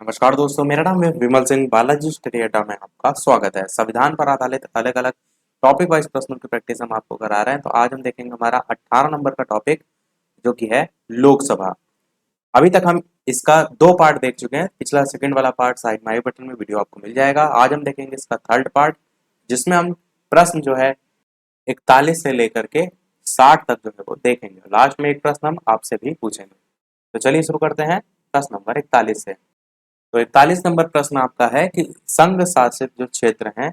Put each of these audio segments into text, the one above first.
नमस्कार दोस्तों, मेरा नाम है विमल सिंह। बालाजी स्टडी अड्डा में आपका स्वागत है। संविधान पर आधारित अलग अलग टॉपिक वाइज प्रश्नों की प्रैक्टिस हम आपको करा रहे हैं। तो आज हम देखेंगे हमारा 18 नंबर का टॉपिक, जो कि है लोकसभा। अभी तक हम इसका दो पार्ट देख चुके हैं। पिछला सेकंड वाला पार्ट साइड में आई बटन में वीडियो आपको मिल जाएगा। आज हम देखेंगे इसका थर्ड पार्ट, जिसमें हम प्रश्न जो है 41 से लेकर के 60 तक जो है वो देखेंगे। लास्ट में एक प्रश्न हम आपसे भी पूछेंगे। तो चलिए शुरू करते हैं प्रश्न नंबर 41 से। तो 41 नंबर प्रश्न आपका है कि संघ शासित जो क्षेत्र हैं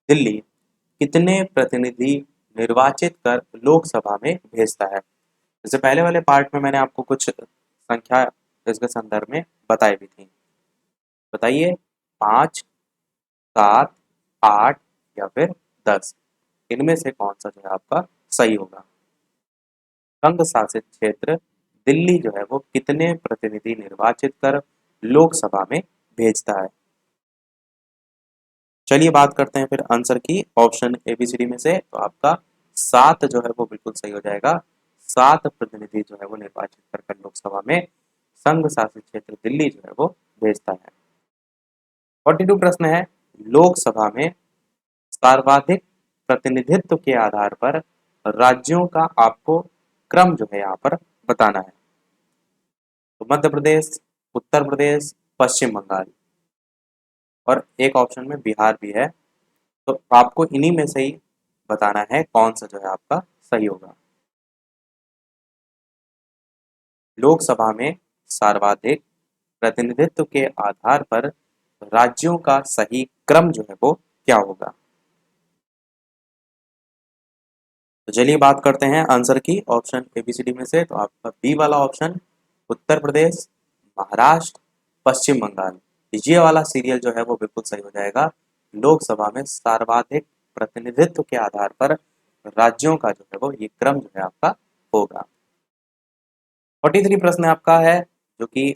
दिल्ली, कितने प्रतिनिधि निर्वाचित कर लोकसभा में भेजता है। जैसे पहले वाले पार्ट में मैंने आपको कुछ संख्या इसके संदर्भ में बताई भी थी। बताइए, 5, 7, 8 या फिर 10, इनमें से कौन सा जो है आपका सही होगा। संघ शासित क्षेत्र दिल्ली जो है वो कितने प्रतिनिधि निर्वाचित कर लोकसभा में भेजता है। चलिए बात करते हैं फिर आंसर की। ऑप्शन एबीसीडी में से तो आपका 7 जो है वो बिल्कुल सही हो जाएगा। 7 प्रतिनिधि जो है वो निर्वाचित कर लोकसभा में संघ शासित क्षेत्र दिल्ली जो है वो भेजता है। 42 प्रश्न है, लोकसभा में सर्वाधिक प्रतिनिधित्व के आधार पर राज्यों का आपको क्रम जो है यहाँ पर बताना है। तो मध्य प्रदेश, उत्तर प्रदेश, पश्चिम बंगाल और एक ऑप्शन में बिहार भी है। तो आपको इन्हीं में से ही बताना है कौन सा जो है आपका सही होगा। लोकसभा में सर्वाधिक प्रतिनिधित्व के आधार पर राज्यों का सही क्रम जो है वो क्या होगा। तो चलिए बात करते हैं आंसर की। ऑप्शन एबीसीडी में से तो आपका बी वाला ऑप्शन, उत्तर प्रदेश, महाराष्ट्र, पश्चिम बंगाल, ये वाला सीरियल जो है वो बिल्कुल सही हो जाएगा। लोकसभा में सर्वाधिक प्रतिनिधित्व के आधार पर राज्यों का जो है वो ये क्रम जो है आपका होगा। 43 प्रश्न आपका है, जो कि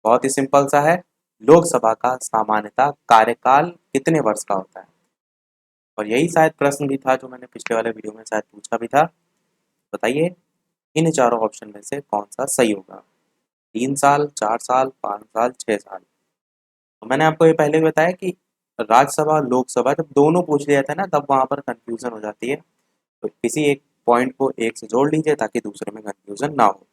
बहुत ही सिंपल सा है। लोकसभा का सामान्यतः कार्यकाल कितने वर्ष का होता है। और यही शायद प्रश्न भी था जो मैंने पिछले वाले वीडियो में शायद पूछा भी था। बताइए, इन चारों ऑप्शन में से कौन सा सही होगा। 3 साल, 4 साल, 5 साल, 6 साल। तो मैंने आपको ये पहले भी बताया कि राज्यसभा लोकसभा जब दोनों पूछ लिया था ना, तब वहां पर कंफ्यूजन हो जाती है। तो किसी एक पॉइंट को एक से जोड़ लीजिए ताकि दूसरे में कंफ्यूजन ना हो।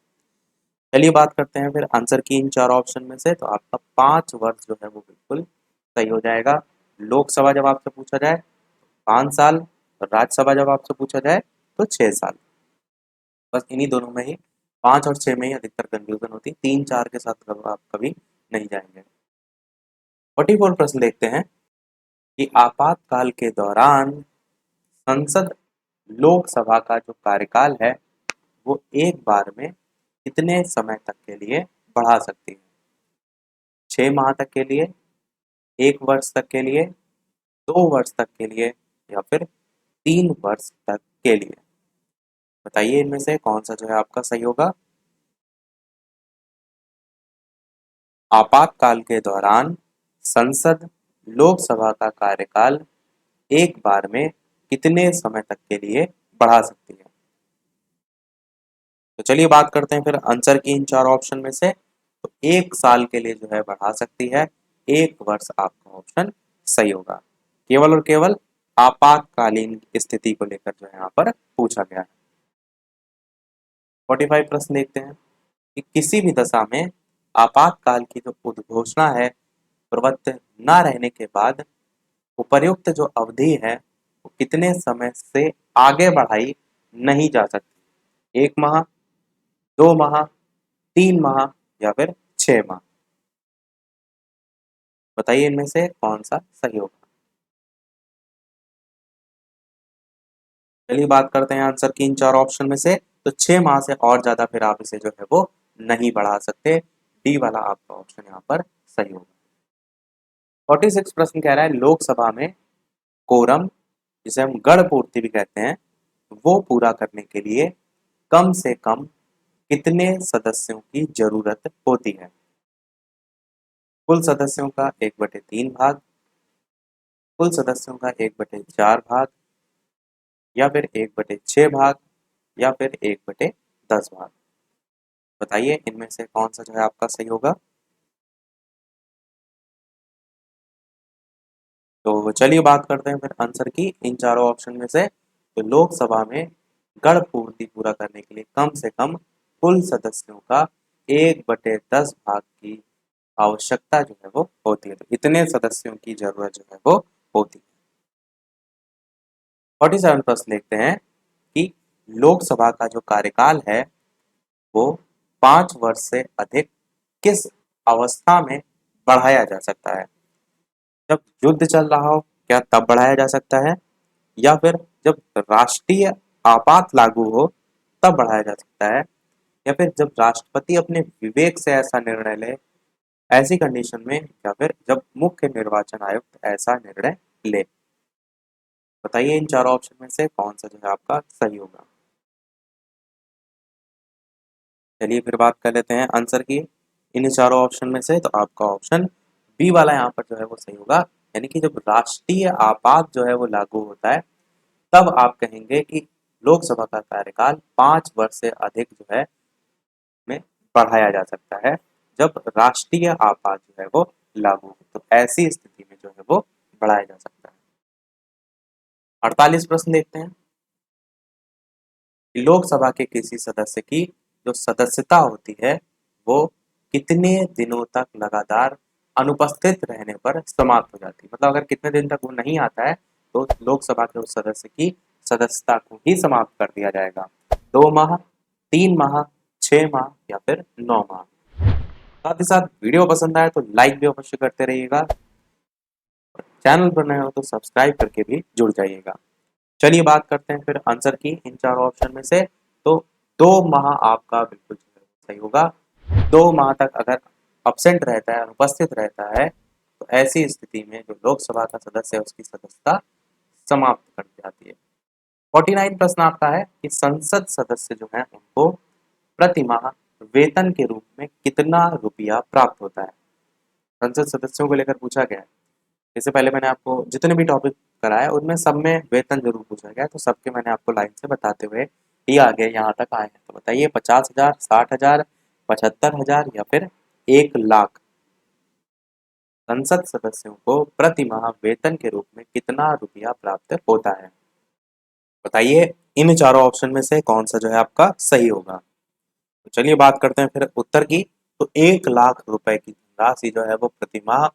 चलिए बात करते हैं फिर आंसर की इन चार ऑप्शन में से। तो आपका 5 वर्ष जो है वो बिल्कुल सही हो जाएगा। लोकसभा जब आपसे पूछा जाए 5 साल, और राज्यसभा जब आपसे पूछा जाए तो 6 साल। बस इन्हीं दोनों में ही, 5 और 6 में ही अधिकतर कंफ्यूजन होती है। 3, 4 के साथ आप कभी नहीं जाएंगे। 44 प्रश्न देखते हैं कि आपातकाल के दौरान संसद लोकसभा का जो कार्यकाल है वो एक बार में कितने समय तक के लिए बढ़ा सकती है। 6 माह तक के लिए, 1 वर्ष तक के लिए, 2 वर्ष तक के लिए या फिर 3 वर्ष तक के लिए। बताइए इनमें से कौन सा जो है आपका सही होगा। आपातकाल के दौरान संसद लोकसभा का कार्यकाल एक बार में कितने समय तक के लिए बढ़ा सकती है। तो चलिए बात करते हैं फिर आंसर की इन चार ऑप्शन में से। तो 1 साल के लिए जो है बढ़ा सकती है। 1 वर्ष आपका ऑप्शन सही होगा। केवल और केवल आपातकालीन स्थिति को लेकर जो है यहाँ पर पूछा गया है। 45 प्रश्न देखते हैं कि किसी भी दशा में आपातकाल की जो उद्घोषणा है प्रवृत्त न रहने के बाद उपर्युक्त जो अवधि है वो कितने समय से आगे बढ़ाई नहीं जा सकती। 1 माह, 2 माह, 3 माह या फिर 6 माह। बताइए इनमें से कौन सा सही होगा। चलिए बात करते हैं आंसर की इन चार ऑप्शन में से। तो 6 माह से और ज्यादा फिर आप इसे जो है वो नहीं बढ़ा सकते। डी वाला आपका ऑप्शन यहाँ पर सही होगा। 46 प्रश्न कह रहा है, लोकसभा में कोरम, जिसे हम गण पूर्ति भी कहते हैं, वो पूरा करने के लिए कम से कम कितने सदस्यों की जरूरत होती है। कुल सदस्यों का 1/3 भाग, कुल सदस्यों का 1/4 भाग या फिर 1/6 भाग या फिर 1/10 भाग। बताइए इनमें से कौन सा जो है आपका सही होगा। तो चलिए बात करते हैं फिर आंसर की इन चारों ऑप्शन में से। तो लोकसभा में गढ़ पूर्ति पूरा करने के लिए कम से कम कुल सदस्यों का 1/10 भाग की आवश्यकता जो है वो होती है। तो इतने सदस्यों की जरूरत जो है वो होती है। 47 प्रश्न देखते हैं कि लोकसभा का जो कार्यकाल है वो 5 वर्ष से अधिक किस अवस्था में बढ़ाया जा सकता है? जब युद्ध चल रहा हो क्या तब बढ़ाया जा सकता है, या फिर जब राष्ट्रीय आपात लागू हो तब बढ़ाया जा सकता है, या फिर जब राष्ट्रपति अपने विवेक से ऐसा निर्णय ले, ऐसी कंडीशन में, या फिर जब मुख्य निर्वाचन आयुक्त ऐसा निर्णय ले। बताइए इन चारों ऑप्शन में से कौन सा जो है आपका सही होगा। चलिए फिर बात कर लेते हैं आंसर की इन चारों ऑप्शन में से। तो आपका ऑप्शन बी वाला यहाँ पर जो है वो सही होगा। यानी कि जब राष्ट्रीय आपात जो है वो लागू होता है तब आप कहेंगे कि लोकसभा का कार्यकाल 5 वर्ष से अधिक जो है में बढ़ाया जा सकता है, जब राष्ट्रीय आपात जो है वो लागू हो। तो ऐसी स्थिति में जो है वो बढ़ाया जा सकता है। 48 प्रश्न देखते हैं। लोकसभा के किसी सदस्य की जो सदस्यता होती है वो कितने दिनों तक लगातार अनुपस्थित रहने पर समाप्त हो जाती है। मतलब अगर कितने दिन तक वो नहीं आता है तो लोकसभा के उस सदस्य की सदस्यता को ही समाप्त कर दिया जाएगा। 2 माह, 3 माह, 6 माह या फिर 9 माह। साथ ही साथ वीडियो पसंद आए तो लाइक भी अवश्य करते रहिएगा। चैनल पर नए हो तो सब्सक्राइब करके भी जुड़ जाइएगा। चलिए बात करते हैं फिर आंसर की इन चारों ऑप्शन में से। तो 2 माह आपका बिल्कुल सही होगा। 2 माह तक अगर अब्सेंट रहता है, अनुपस्थित रहता है, तो ऐसी स्थिति में जो लोकसभा का सदस्य है उसकी सदस्यता समाप्त कर दी जाती है। 49 प्रश्न आपका है कि संसद सदस्य जो है उनको प्रति माह वेतन के रूप में कितना रुपया प्राप्त होता है। संसद सदस्यों को लेकर पूछा गया है। इससे पहले मैंने आपको जितने भी टॉपिक कराया उनमें सब में वेतन जरूर पूछा गया है, तो सबके मैंने आपको लाइन से बताते हुए ही आगे यहाँ तक आए हैं। तो बताइए 50,000, 60,000, 75,000 या फिर 1 लाख। संसद सदस्यों को प्रति माह वेतन के रूप में कितना रुपया प्राप्त होता है। बताइए इन चारों ऑप्शन में से कौन सा जो है आपका सही होगा। तो चलिए बात करते हैं फिर उत्तर की। तो 1 लाख रुपए की राशि जो है वो प्रति माह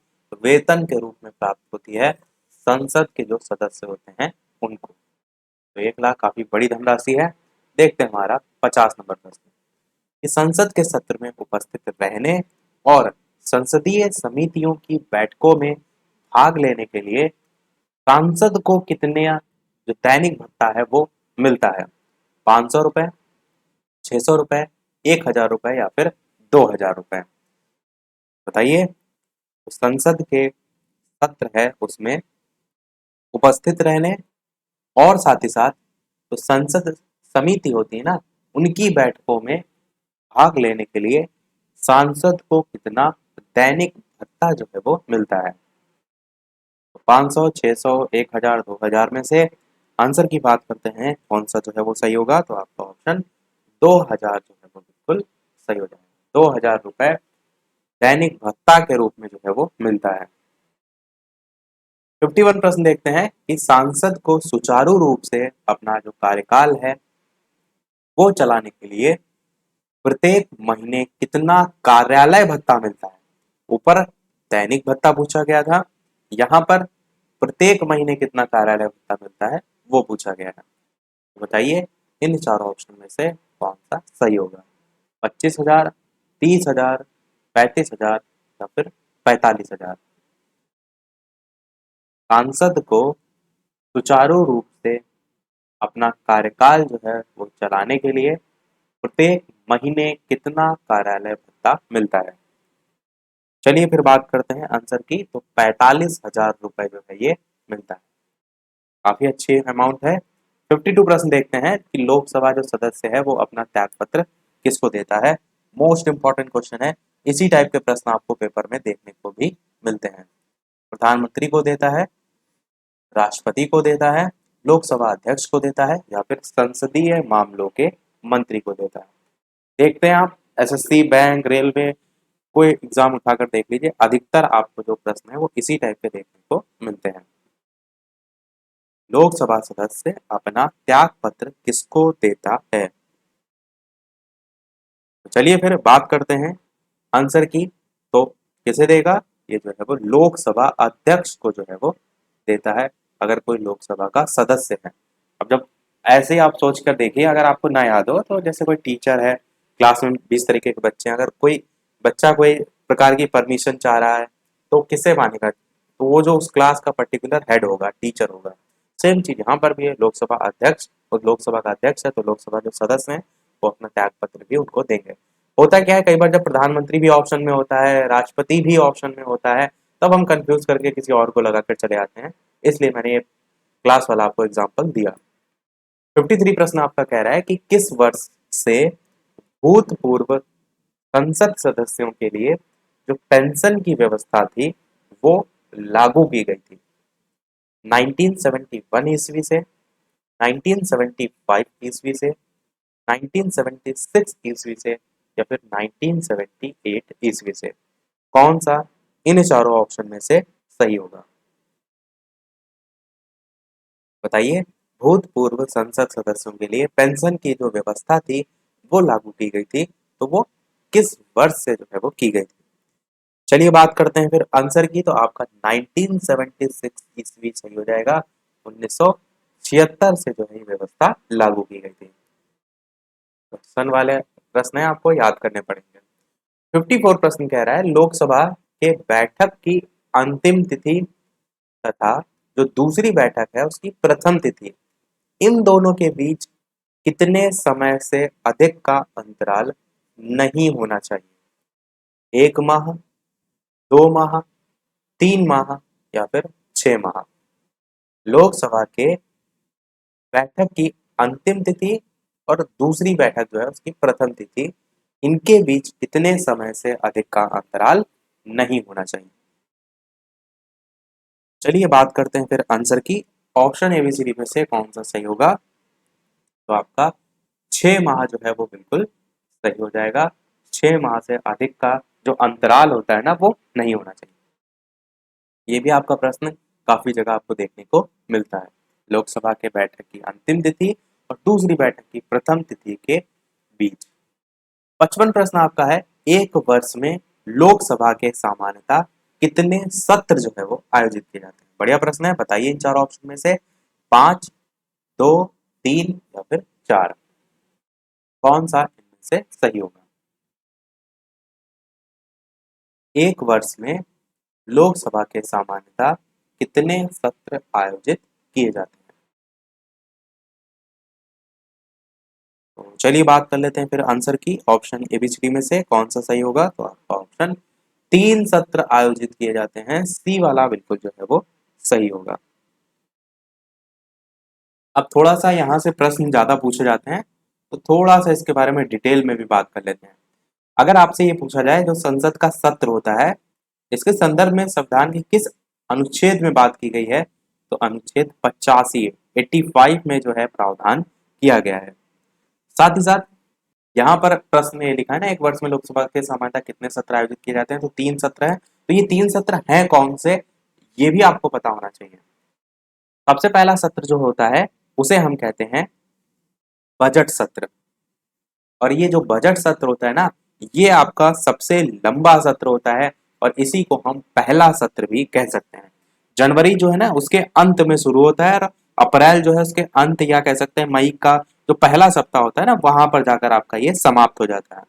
वेतन के रूप में प्राप्त होती है संसद के जो सदस्य होते हैं उनको। तो 1 लाख काफी बड़ी धनराशि है। देखते हैं हमारा 50 नंबर प्रश्न कि संसद के सत्र में उपस्थित रहने और संसदीय समितियों की बैठकों में भाग लेने के लिए सांसद को कितने जो दैनिक भत्ता है वो मिलता है। 500 रुपए, 600 रुपए, 1,000 रुपए या फिर 2,000 रुपए। बताइए तो संसद के सत्र है उसमें उपस्थित रहने और साथ ही साथ तो संसद समिति होती है ना, उनकी बैठकों में भाग लेने के लिए सांसद को कितना दैनिक भत्ता जो है वो मिलता है। तो 500, 600, 1,000, 2,000 में से आंसर की बात करते हैं कौन सा जो है वो सही होगा। तो आपका ऑप्शन 2,000 जो है वो बिल्कुल सही हो जाएगा। 2,000 रुपए दैनिक भत्ता के रूप में जो है वो मिलता है। 51 प्रश्न देखते हैं कि सांसद को सुचारू रूप से अपना जो कार्यकाल है वो चलाने के लिए प्रत्येक महीने कितना कार्यालय भत्ता मिलता है। ऊपर दैनिक भत्ता पूछा गया था, यहाँ पर प्रत्येक महीने कितना कार्यालय भत्ता मिलता है वो पूछा गया है। तो बताइए इन चारों ऑप्शन में से कौन सा सही होगा। 25,000, 30,000, 35,000 या फिर 45,000। सांसद को सुचारू रूप से अपना कार्यकाल जो है वो चलाने के लिए प्रत्येक महीने कितना कार्यालय भत्ता मिलता है। चलिए फिर बात करते हैं आंसर की। तो 45,000 रुपए जो है ये मिलता है। काफी अच्छी अमाउंट है। 52 प्रश्न देखते हैं कि लोकसभा जो सदस्य है वो अपना त्याग पत्र किसको देता है। मोस्ट इंपॉर्टेंट क्वेश्चन है। इसी टाइप के प्रश्न आपको पेपर में देखने को भी मिलते हैं। प्रधानमंत्री को देता है, राष्ट्रपति को देता है, लोकसभा अध्यक्ष को देता है या फिर संसदीय मामलों के मंत्री को देता है। देखते हैं आप एसएससी, बैंक, रेलवे कोई एग्जाम उठाकर देख लीजिए, अधिकतर आपको जो प्रश्न है वो इसी टाइप के देखने को मिलते हैं। लोकसभा सदस्य अपना त्याग पत्र किसको देता है? तो चलिए फिर बात करते हैं आंसर की। तो किसे देगा? ये जो है वो लोकसभा अध्यक्ष को जो है वो देता है, अगर कोई लोकसभा का सदस्य है। अब जब ऐसे ही आप सोच कर देखिए, अगर आपको ना याद हो तो जैसे कोई टीचर है, क्लास में 20 तरीके के बच्चे हैं, अगर कोई बच्चा कोई प्रकार की परमिशन चाह रहा है तो किसे मानेगा? तो वो जो उस क्लास का पर्टिकुलर हेड होगा, टीचर होगा। सेम चीज यहाँ पर भी है, लोकसभा अध्यक्ष, और लोकसभा का अध्यक्ष है तो लोकसभा जो सदस्य हैं वो अपना त्याग पत्र भी उनको देंगे। होता क्या है, कई बार जब प्रधानमंत्री भी ऑप्शन में होता है, राष्ट्रपति भी ऑप्शन में होता है, तब हम कंफ्यूज करके किसी और को लगाकर चले आते हैं। इसलिए मैंने ये क्लास वाला आपको एग्जाम्पल दिया। 53 प्रश्न आपका कह रहा है कि किस वर्ष से भूतपूर्व संसद सदस्यों के लिए जो पेंशन की व्यवस्था थी वो लागू की गई थी? 1971 ईस्वी से, 1975 ईस्वी से, 1976 ईस्वी से, या फिर 1978 ईस्वी से? कौन सा इन चारों ऑप्शन में से सही होगा? बताइए। भूतपूर्व संसद सदस्यों के लिए पेंशन की जो व्यवस्था थी वो लागू की गई थी, तो वो किस वर्ष से जो है वो की गई थी? चलिए बात करते हैं फिर आंसर की। तो आपका 1976 ईस्वी सही हो जाएगा। 1976 से जो है ये व्यवस्था लागू की गई थी। तो सन वाले प्रश्न है, आपको याद करने पड़ेंगे। 54 प्रश्न कह रहा है लोकसभा के बैठक की अंतिम तिथि तथा जो दूसरी बैठक है उसकी प्रथम तिथि, इन दोनों के बीच कितने समय से अधिक का अंतराल नहीं होना चाहिए? 1 माह, 2 माह, 3 माह, या फिर 6 माह? लोकसभा के बैठक की अंतिम तिथि और दूसरी बैठक जो है उसकी प्रथम तिथि, इनके बीच कितने समय से अधिक का अंतराल नहीं होना चाहिए? चलिए बात करते हैं फिर आंसर की। ऑप्शन एबीसीडी में से कौन सा सही होगा? तो आपका 6 माह जो है वो बिल्कुल सही हो जाएगा। 6 माह से अधिक का जो अंतराल होता है ना वो नहीं होना चाहिए। ये भी आपका प्रश्न काफी जगह आपको देखने को मिलता है। लोकसभा के बैठक की अंतिम तिथि और दूसरी बैठक की प्रथम तिथि के बीच। 55 प्रश्न आपका है, एक वर्ष में लोकसभा के सामान्यतः कितने सत्र जो है वो आयोजित किए जाते हैं? बढ़िया प्रश्न है, बताइए इन चार ऑप्शन में से 5, 2, 3, या फिर 4? कौन सा इनमें से सही होगा? एक वर्ष में लोकसभा के सामान्यतः कितने सत्र आयोजित किए जाते हैं? तो चलिए बात कर लेते हैं फिर आंसर की। ऑप्शन एबीसीडी में से कौन सा सही होगा? तो आपका ऑप्शन 3 सत्र आयोजित किए जाते हैं, सी वाला बिल्कुल जो है वो सही होगा। अब थोड़ा सा यहाँ से प्रश्न ज्यादा पूछे जाते हैं, तो थोड़ा सा इसके बारे में डिटेल में भी बात कर लेते हैं। अगर आपसे ये पूछा जाए जो संसद का सत्र होता है, इसके संदर्भ में संविधान के किस अनुच्छेद में बात की गई है? तो अनुच्छेद 85, 85 में जो है प्रावधान किया गया है। साथ ही साथ यहाँ पर प्रश्न में ये लिखा है ना, एक वर्ष में लोकसभा के सामान्यतः कितने सत्र आयोजित किए जाते हैं? तो 3 सत्र है। तो ये 3 सत्र हैं कौन से, ये भी आपको पता होना चाहिए। सबसे पहला सत्र जो होता है उसे हम कहते हैं बजट सत्र। और ये जो बजट सत्र होता है ना, ये आपका सबसे लंबा सत्र होता है, और इसी को हम पहला सत्र भी कह सकते हैं। जनवरी जो है ना उसके अंत में शुरू होता है, और अप्रैल जो है उसके अंत, या कह सकते हैं मई का जो पहला सप्ताह होता है ना, वहां पर जाकर आपका ये समाप्त हो जाता है।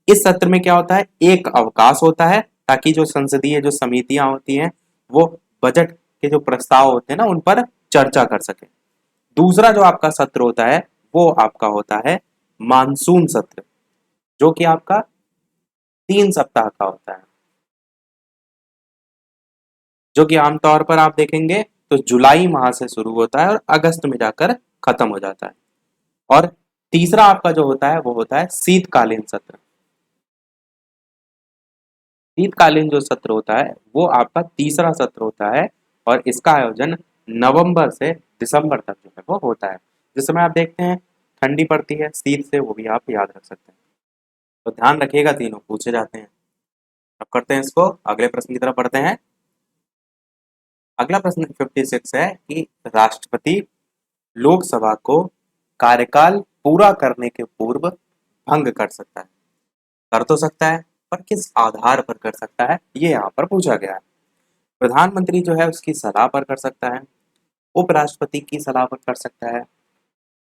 इस सत्र में क्या होता है, एक अवकाश होता है ताकि जो संसदीय जो समितियां होती हैं वो बजट के जो प्रस्ताव होते हैं ना उन पर चर्चा कर सके। दूसरा जो आपका सत्र होता है वो आपका होता है मानसून सत्र, जो कि आपका 3 सप्ताह का होता है, जो कि आमतौर पर आप देखेंगे तो जुलाई माह से शुरू होता है और अगस्त में जाकर खत्म हो जाता है। और तीसरा आपका जो होता है वो होता है शीतकालीन सत्र। शीतकालीन जो सत्र होता है वो आपका तीसरा सत्र होता है, और इसका आयोजन नवंबर से दिसंबर तक जो है वो होता है। जिस समय आप देखते हैं ठंडी पड़ती है, शीत से, वो भी आप याद रख सकते हैं। तो ध्यान रखिएगा, तीनों पूछे जाते हैं। अब करते हैं इसको, अगले प्रश्न की तरफ बढ़ते हैं। अगला प्रश्न 56 है कि राष्ट्रपति लोकसभा को कार्यकाल पूरा करने के पूर्व भंग कर सकता है। कर तो सकता है, पर किस आधार पर कर सकता है, ये यहाँ पर पूछा गया है। प्रधानमंत्री जो है उसकी सलाह पर कर सकता है, उपराष्ट्रपति की सलाह पर कर सकता है,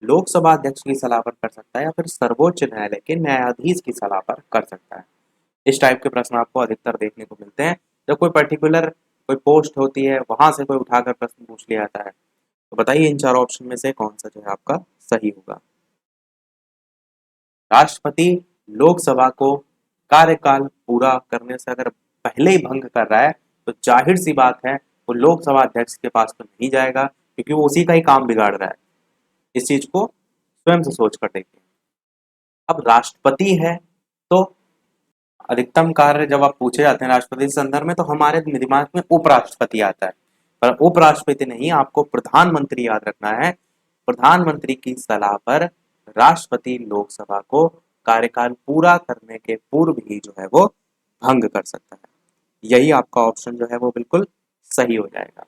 लोकसभा अध्यक्ष की सलाह पर कर सकता है, या फिर सर्वोच्च न्यायालय के न्यायाधीश की सलाह पर कर सकता है। इस टाइप के प्रश्न आपको अधिकतर देखने को मिलते हैं जब कोई पर्टिकुलर कोई पोस्ट होती है, वहां से कोई उठाकर प्रश्न पूछ लिया जाता है। तो बताइए इन चारों ऑप्शन में से कौन सा जो है आपका सही होगा। राष्ट्रपति लोकसभा को कार्यकाल पूरा करने से अगर पहले ही भंग कर रहा है, तो जाहिर सी बात है वो लोकसभा अध्यक्ष के पास तो नहीं जाएगा, क्योंकि वो उसी का ही काम बिगाड़ रहा है। इस चीज को स्वयं से सोच कर देखिए। अब राष्ट्रपति है, तो अधिकतम कार्य जब आप पूछे जाते हैं राष्ट्रपति के संदर्भ में, तो हमारे दिमाग में उपराष्ट्रपति आता है, पर उपराष्ट्रपति नहीं, आपको प्रधानमंत्री याद रखना है। प्रधानमंत्री की सलाह पर राष्ट्रपति लोकसभा को कार्यकाल पूरा करने के पूर्व ही जो है वो भंग कर सकता है। यही आपका ऑप्शन जो है वो बिल्कुल सही हो जाएगा।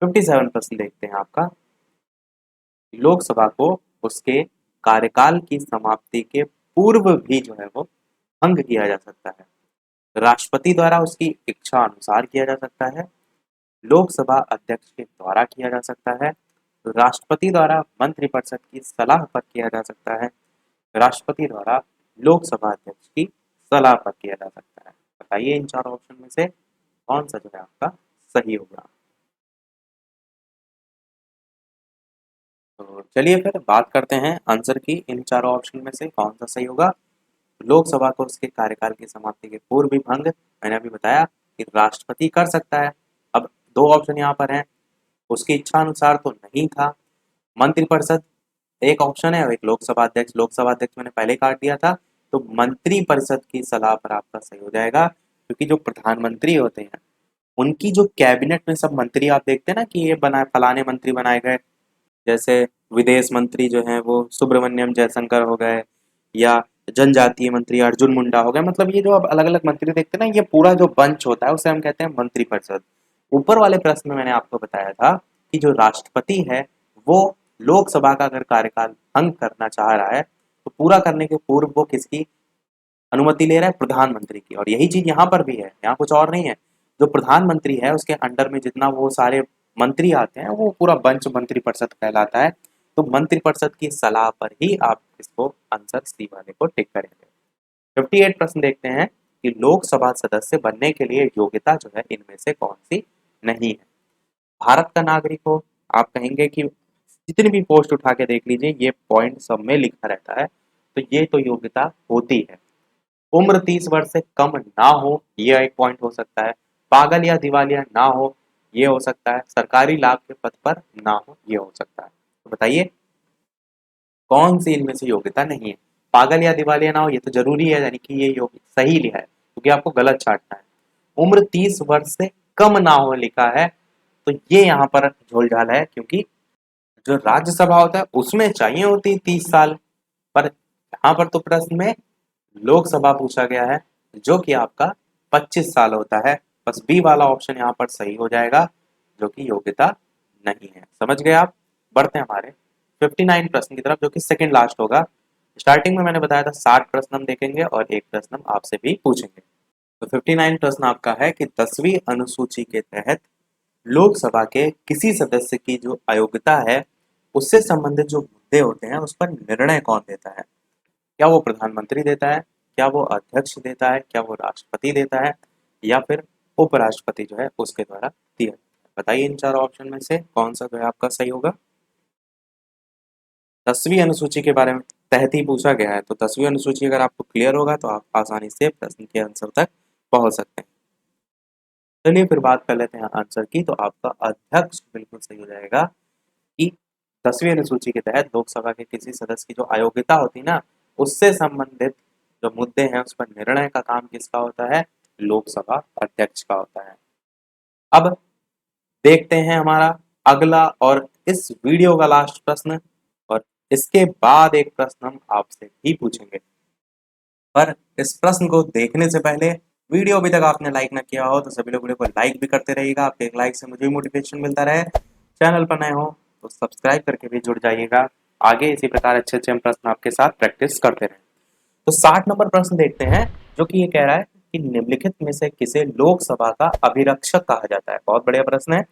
57 प्रश्न देखते हैं आपका। लोकसभा को उसके कार्यकाल की समाप्ति के पूर्व भी जो है वो भंग किया जा सकता है। राष्ट्रपति द्वारा उसकी इच्छा अनुसार किया जा सकता है, लोकसभा अध्यक्ष के द्वारा किया जा सकता है, राष्ट्रपति द्वारा मंत्रिपरिषद की सलाह पर किया जा सकता है, राष्ट्रपति द्वारा लोकसभा अध्यक्ष की सलाह पर किया जा सकता है। बताइए इन चारों ऑप्शन में से कौन सा जो है आपका सही होगा। तो चलिए फिर बात करते हैं आंसर की। इन चारों ऑप्शन में से कौन सा सही होगा। लोकसभा को उसके कार्यकाल की समाप्ति के पूर्व भी भंग, मैंने अभी बताया कि राष्ट्रपति कर सकता है। अब दो ऑप्शन यहाँ पर हैं, उसकी इच्छा अनुसार तो नहीं था। मंत्रिपरिषद एक ऑप्शन है और एक लोकसभा अध्यक्ष। लोकसभा अध्यक्ष मैंने पहले काट दिया था, तो मंत्रिपरिषद की सलाह पर आपका सही हो जाएगा, क्योंकि जो प्रधानमंत्री होते हैं उनकी जो कैबिनेट में सब मंत्री आप देखते हैं ना कि ये बनाए फलाने मंत्री बनाए गए, जैसे विदेश मंत्री जो हैं वो सुब्रमण्यम जयशंकर हो गए, या जनजातीय मंत्री अर्जुन मुंडा हो गए। मतलब ये जो अब अलग अलग मंत्री देखते हैं ना, ये पूरा जो बंच होता है उसे हम कहते हैं मंत्रिपरिषद। ऊपर वाले प्रश्न में मैंने आपको बताया था कि जो राष्ट्रपति है वो लोकसभा का अगर कार्यकाल भंग करना चाह रहा है, तो पूरा करने के पूर्व वो किसकी अनुमति ले रहा है, प्रधानमंत्री की। और यही चीज यहाँ पर भी है, यहाँ कुछ और नहीं है। जो प्रधानमंत्री है उसके अंडर में जितना वो सारे मंत्री आते हैं वो पूरा बंच मंत्रिपरिषद कहलाता है। तो मंत्रिपरिषद की सलाह पर ही आप इसको आंसर सी वाले को टिक करेंगे। 58 प्रश्न देखते हैं कि लोकसभा सदस्य बनने के लिए योग्यता जो है इनमें से कौन सी नहीं है। भारत का नागरिक हो, आप कहेंगे कि जितनी भी पोस्ट उठा के देख लीजिए ये पॉइंट सब में लिखा रहता है, तो ये तो योग्यता होती है। उम्र 30 वर्ष से कम ना हो, ये एक पॉइंट हो सकता है। पागल या दिवालिया ना हो, ये हो सकता है। सरकारी लाभ के पद पर ना हो, ये हो सकता है। तो बताइए कौन सी इनमें से योग्यता नहीं है। पागल या दिवालिया ना हो ये तो जरूरी है, यानी कि ये योग्य सही लिखा है, क्योंकि आपको गलत छांटना है। उम्र 30 वर्ष से कम ना हो लिखा है, तो ये यहाँ पर झोलझाल है, क्योंकि जो राज्यसभा होता है उसमें चाहिए होती है 30 साल, पर यहाँ पर तो प्रश्न में लोकसभा पूछा गया है जो कि आपका 25 साल होता है। बस बी वाला ऑप्शन यहाँ पर सही हो जाएगा, जो कि योग्यता नहीं है। समझ गए आप। बढ़ते हैं हमारे 59 प्रश्न की तरफ, जो कि सेकंड लास्ट होगा। स्टार्टिंग में मैंने बताया था 60 प्रश्न हम देखेंगे और एक प्रश्न हम आपसे भी पूछेंगे। तो 59 प्रश्न आपका है कि 10वीं अनुसूची के तहत लोकसभा के किसी सदस्य की जो अयोग्यता है उससे संबंधित जो मुद्दे होते हैं उस पर निर्णय कौन देता है। क्या वो प्रधानमंत्री देता है, क्या वो अध्यक्ष देता है, क्या वो राष्ट्रपति देता है, या फिर उपराष्ट्रपति जो है उसके द्वारा दिया जाता है। बताइए इन चारों ऑप्शन में से कौन सा जो है आपका सही होगा। 10वीं अनुसूची के बारे में तहत ही पूछा गया है, तो 10वीं अनुसूची अगर आपको क्लियर होगा तो आप आसानी से प्रश्न के आंसर तक पहुंच सकते हैं। चलिए फिर बात कर लेते हैं आंसर की। तो आपका अध्यक्ष बिल्कुल सही हो जाएगा कि 10वीं अनुसूची के तहत लोकसभा के किसी सदस्य की जो अयोग्यता होती है ना, उससे संबंधित जो मुद्दे हैं उस पर निर्णय का काम किसका होता है, लोकसभा अध्यक्ष का होता है। अब देखते हैं हमारा अगला और इस वीडियो का लास्ट प्रश्न, और इसके बाद एक प्रश्न हम आपसे भी पूछेंगे। पर इस प्रश्न को देखने से पहले वीडियो अभी तक आपने लाइक ना किया हो तो सभी लोग वीडियो को लाइक भी करते रहिएगा, आपके एक लाइक से मुझे भी मोटिवेशन मिलता रहे। चैनल पर नए हो तो सब्सक्राइब करके भी जुड़ जाइएगा, आगे इसी प्रकार अच्छे अच्छे हम प्रश्न आपके साथ प्रैक्टिस करते रहें। तो 60 नंबर प्रश्न देखते हैं, जो कि ये कह रहा है कि निम्नलिखित में से किसे लोकसभा का अभिरक्षक कहा जाता है। बहुत बढ़िया प्रश्न है।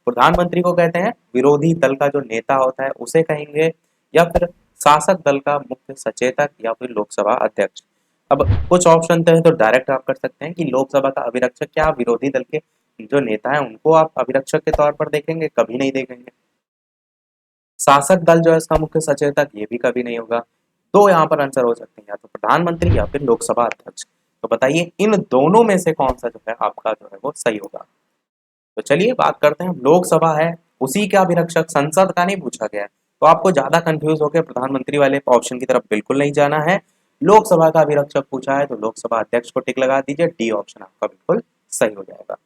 प्रधानमंत्री को कहते हैं, विरोधी दल का जो नेता होता है उसे कहेंगे, या फिर शासक दल का मुख्य सचेतक, या फिर लोकसभा अध्यक्ष। अब कुछ ऑप्शन तो है तो डायरेक्ट आप कर सकते हैं कि लोकसभा का अभिरक्षक, क्या आप विरोधी दल के जो नेता है उनको आप अभिरक्षक के तौर पर देखेंगे? कभी नहीं देखेंगे। शासक दल जो है इसका मुख्य सचेतक, ये भी कभी नहीं होगा। दो यहाँ पर आंसर हो सकते हैं, या तो प्रधानमंत्री या फिर लोकसभा अध्यक्ष। तो बताइए इन दोनों में से कौन सा जो है आपका जो है वो सही होगा। तो चलिए बात करते हैं, लोकसभा है उसी का अभिरक्षक, संसद का नहीं पूछा गया है। तो आपको ज्यादा कंफ्यूज होकर प्रधानमंत्री वाले ऑप्शन की तरफ बिल्कुल नहीं जाना है। लोकसभा का अभिरक्षक पूछा है तो लोकसभा अध्यक्ष को टिक लगा दीजिए, डी ऑप्शन आपका बिल्कुल सही हो जाएगा।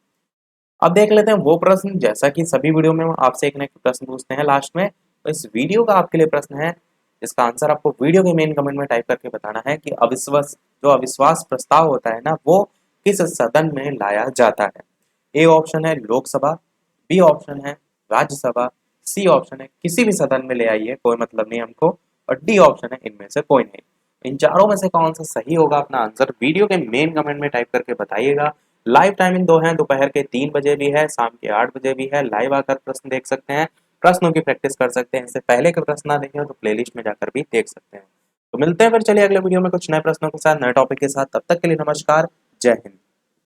अब देख लेते हैं वो प्रश्न, जैसा कि सभी वीडियो में हम आपसे एक ना एक प्रश्न पूछते हैं लास्ट में, तो इस वीडियो का आपके लिए प्रश्न है, इसका आंसर आपको वीडियो के मेन कमेंट में टाइप करके बताना है कि अविश्वास प्रस्ताव होता है ना, वो किस सदन में लाया जाता है। ए ऑप्शन है लोकसभा, बी ऑप्शन है राज्यसभा, सी ऑप्शन है किसी भी सदन में ले आइए कोई मतलब नहीं हमको, और डी ऑप्शन है इनमें से कोई नहीं। इन चारों में से कौन सा सही होगा, अपना आंसर वीडियो के मेन कमेंट में टाइप करके बताइएगा। लाइव टाइमिंग दो है, दोपहर के 3 बजे भी है, शाम के 8 बजे भी है। लाइव आकर प्रश्न देख सकते हैं, प्रश्नों की प्रैक्टिस कर सकते हैं। इससे पहले के प्रश्न ना देखे हो तो प्लेलिस्ट में जाकर भी देख सकते हैं। तो मिलते हैं फिर, चलिए अगले वीडियो में कुछ नए प्रश्नों के साथ, नए टॉपिक के साथ। तब तक के लिए नमस्कार, जय हिंद।